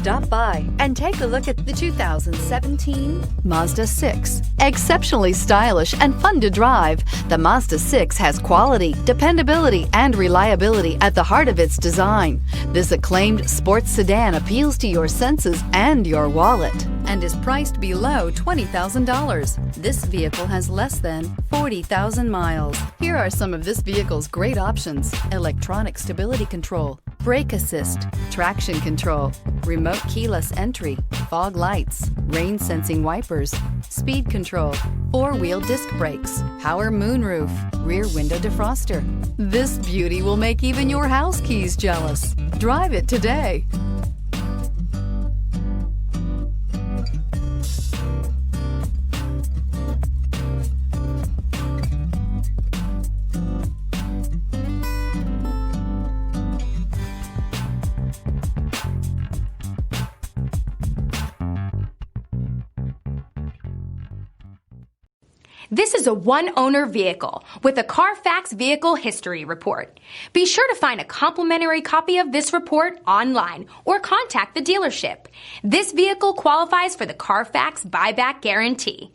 Stop by and take a look at the 2017 Mazda 6. Exceptionally stylish and fun to drive, the Mazda 6 has quality, dependability, and reliability at the heart of its design. This acclaimed sports sedan appeals to your senses and your wallet and is priced below $20,000. This vehicle has less than 40,000 miles. Here are some of this vehicle's great options: electronic stability control, brake assist, traction control, remote keyless entry, fog lights, rain sensing wipers, speed control, four-wheel disc brakes, power moonroof, rear window defroster. This beauty will make even your house keys jealous. Drive it today. This is a one-owner vehicle with a Carfax Vehicle History Report. Be sure to find a complimentary copy of this report online or contact the dealership. This vehicle qualifies for the Carfax Buyback Guarantee.